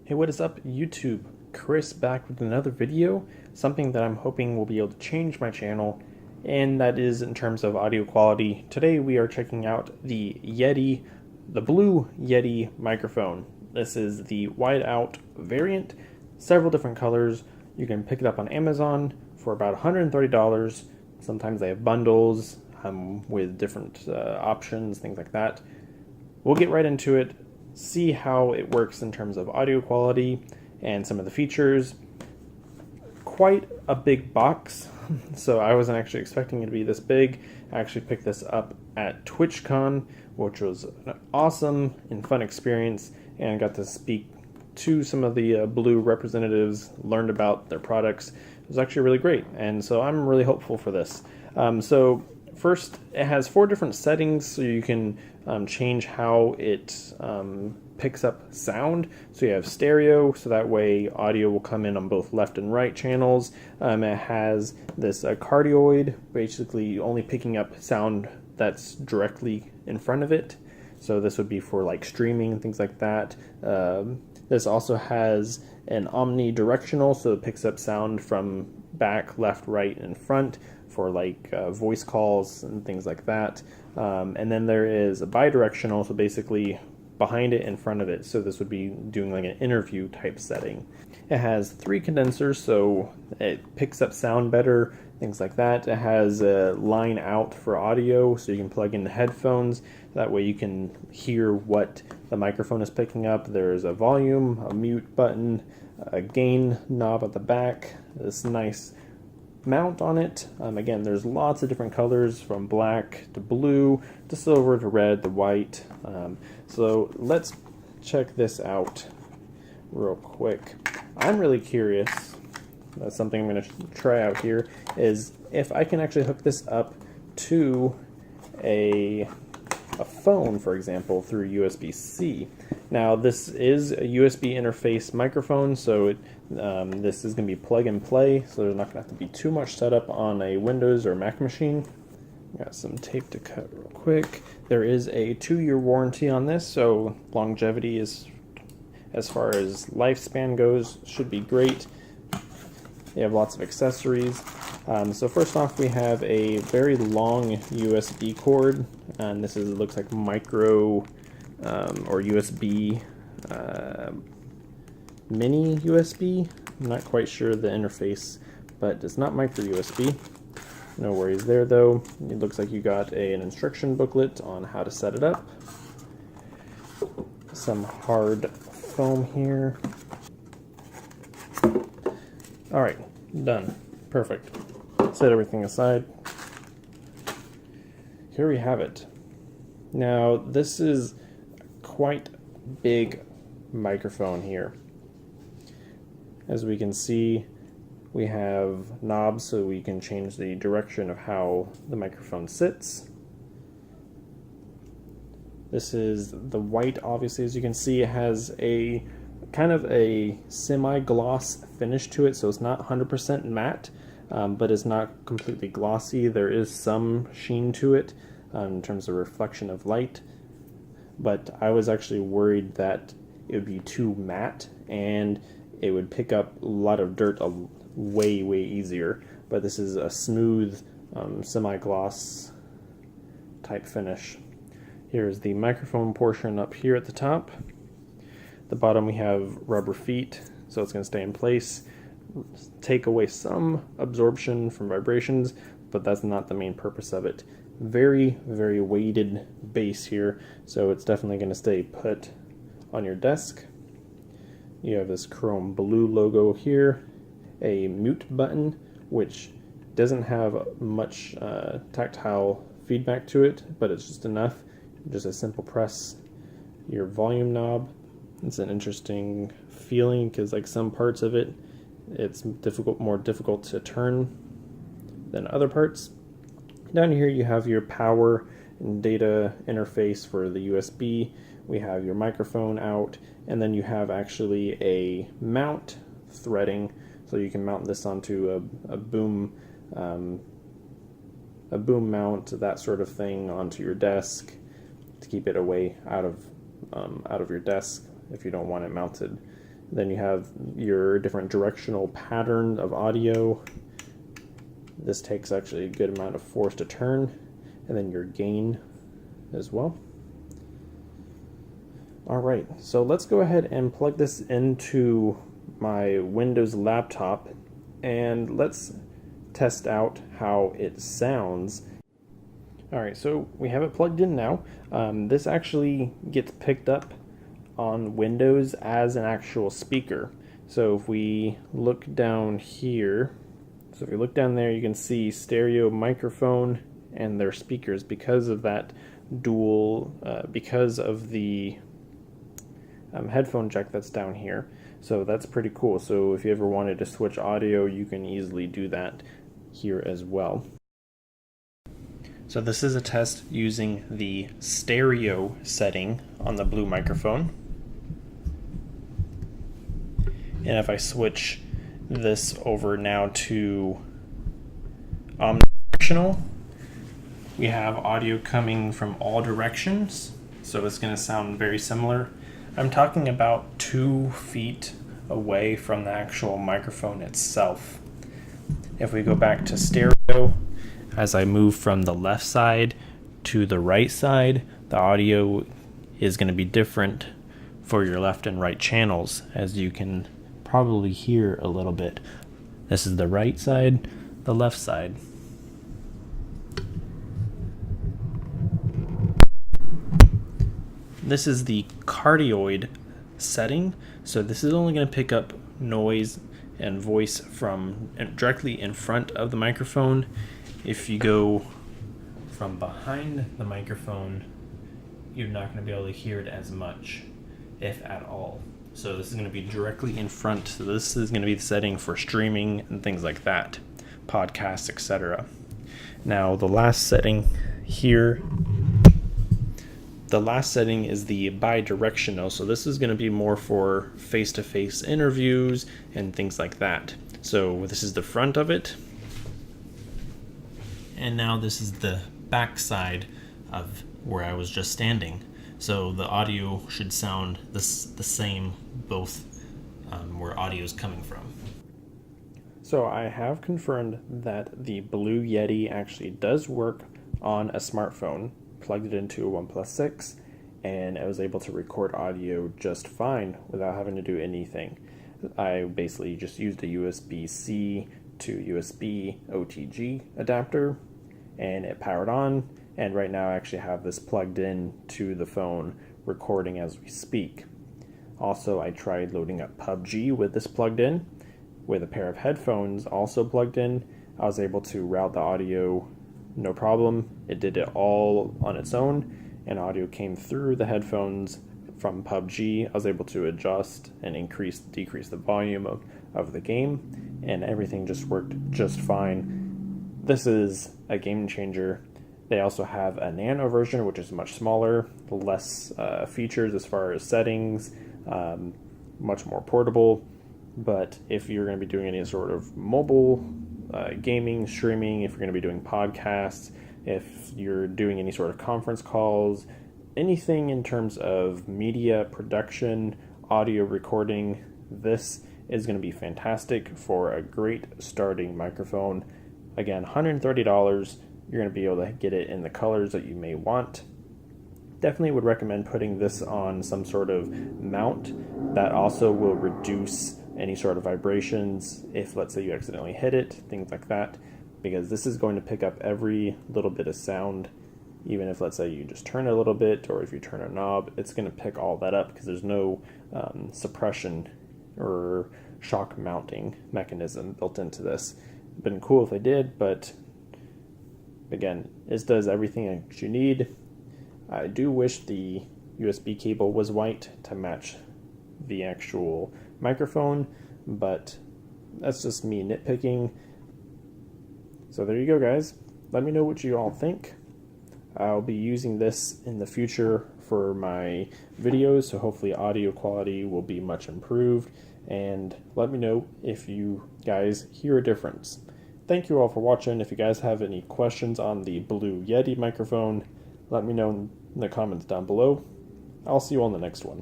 Hey, what is up, YouTube? Chris back with another video, something that I'm hoping will be able to change my channel, and that is in terms of audio quality. Today we are checking out the blue Yeti microphone. This is the Whiteout variant, several different colors. You can pick it up on Amazon for about $130. Sometimes they have bundles with different options, things like that. We'll get right into it, see how it works in terms of audio quality and some of the features. Quite a big box, so I wasn't actually expecting it to be this big. I actually picked this up at TwitchCon, which was an awesome and fun experience, and got to speak to some of the Blue representatives, learned about their products. It was actually really great, and so I'm really hopeful for this. So first, it has 4 different settings, so you can change how it picks up sound. So you have stereo, so that way audio will come in on both left and right channels. It has this cardioid, basically only picking up sound that's directly in front of it. So this would be for like streaming and things like that. This also has an omnidirectional, so it picks up sound from back, left, right, and front for like voice calls and things like that. And then there is a bidirectional, so basically behind it, in front of it. So this would be doing like an interview type setting. It has 3 condensers, so it picks up sound better, things like that. It has a line out for audio, so you can plug in the headphones. That way you can hear what the microphone is picking up. There's a volume, a mute button, a gain knob at the back, this nice mount on it. Again, there's lots of different colors, from black to blue to silver to red to white. So let's check this out real quick. I'm really curious. That's something I'm going to try out here, is if I can actually hook this up to a phone, for example, through USB-C. Now, this is a USB interface microphone, so this is going to be plug and play, so there's not going to have to be too much setup on a Windows or Mac machine. Got some tape to cut real quick. There is a 2-year warranty on this, so longevity is, as far as lifespan goes, should be great. They have lots of accessories. So first off, we have a very long USB cord, and this looks like micro or USB mini USB. I'm not quite sure the interface, but it's not micro USB. No worries there though. It looks like you got an instruction booklet on how to set it up. Some hard foam here. Alright, done. Perfect. Set everything aside. Here we have it. Now, this is quite big microphone here. As we can see, we have knobs so we can change the direction of how the microphone sits. This is the white, obviously, as you can see. It has a kind of a semi-gloss finish to it, so it's not 100% matte, but it's not completely glossy. There is some sheen to it in terms of reflection of light, but I was actually worried that it would be too matte and it would pick up a lot of dirt way easier. But this is a smooth semi-gloss type finish. Here's the microphone portion up here at the top. At the bottom we have rubber feet, so it's going to stay in place, take away some absorption from vibrations, but that's not the main purpose of it. Very weighted base here, so it's definitely going to stay put on your desk. You have this chrome blue logo here, a mute button, which doesn't have much tactile feedback to it, but it's just enough. Just a simple press. Your volume knob. It's an interesting feeling because like some parts of it, it's more difficult to turn than other parts. Down here you have your power and data interface for the USB. We have your microphone out, and then you have actually a mount threading, so you can mount this onto a boom mount, that sort of thing, onto your desk to keep it away out of your desk if you don't want it mounted Then you have your different directional pattern of audio. This takes actually a good amount of force to turn. And then your gain as well. Alright, so let's go ahead and plug this into my Windows laptop and let's test out how it sounds. Alright, so we have it plugged in now. This actually gets picked up on Windows as an actual speaker. So if we look down here, so if you look down there, you can see stereo microphone and their speakers because of that dual, because of the headphone jack that's down here. So that's pretty cool. So if you ever wanted to switch audio, you can easily do that here as well. So this is a test using the stereo setting on the blue microphone. And if I switch this over now to omnidirectional, we have audio coming from all directions. So it's going to sound very similar. I'm talking about 2 feet away from the actual microphone itself. If we go back to stereo, as I move from the left side to the right side, the audio is going to be different for your left and right channels, as you can probably hear a little bit. This is the right side, the left side. This is the cardioid setting, so this is only going to pick up noise and voice from directly in front of the microphone. If you go from behind the microphone, you're not going to be able to hear it as much, if at all. So this is going to be directly in front. So this is going to be the setting for streaming and things like that, podcasts, etc. Now the last setting here, the last setting is the bi-directional. So this is going to be more for face-to-face interviews and things like that. So this is the front of it. And now this is the back side of where I was just standing. So the audio should sound the same both where audio is coming from. So I have confirmed that the Blue Yeti actually does work on a smartphone. Plugged it into a OnePlus 6 and I was able to record audio just fine without having to do anything. I basically just used a USB-C to USB OTG adapter and it powered on, and right now I actually have this plugged in to the phone recording as we speak. Also, I tried loading up PUBG with this plugged in. With a pair of headphones also plugged in, I was able to route the audio no problem. It did it all on its own, and audio came through the headphones from PUBG. I was able to adjust and decrease the volume of the game, and everything just worked just fine. This is a game changer. They also have a nano version, which is much smaller, less features as far as settings, much more portable. But if you're going to be doing any sort of mobile gaming, streaming, if you're going to be doing podcasts, if you're doing any sort of conference calls, anything in terms of media production, audio recording, this is going to be fantastic for a great starting microphone. Again, $130, you're going to be able to get it in the colors that you may want. Definitely would recommend putting this on some sort of mount that also will reduce any sort of vibrations if, let's say, you accidentally hit it, things like that, because this is going to pick up every little bit of sound. Even if, let's say, you just turn it a little bit, or if you turn a knob, it's going to pick all that up because there's no suppression or shock mounting mechanism built into this. It'd been cool if they did, but again, this does everything that you need. I do wish the USB cable was white to match the actual microphone, but that's just me nitpicking. So there you go, guys. Let me know what you all think. I'll be using this in the future for my videos, so hopefully audio quality will be much improved, and let me know if you guys hear a difference. Thank you all for watching. If you guys have any questions on the Blue Yeti microphone, let me know in the comments down below. I'll see you on the next one.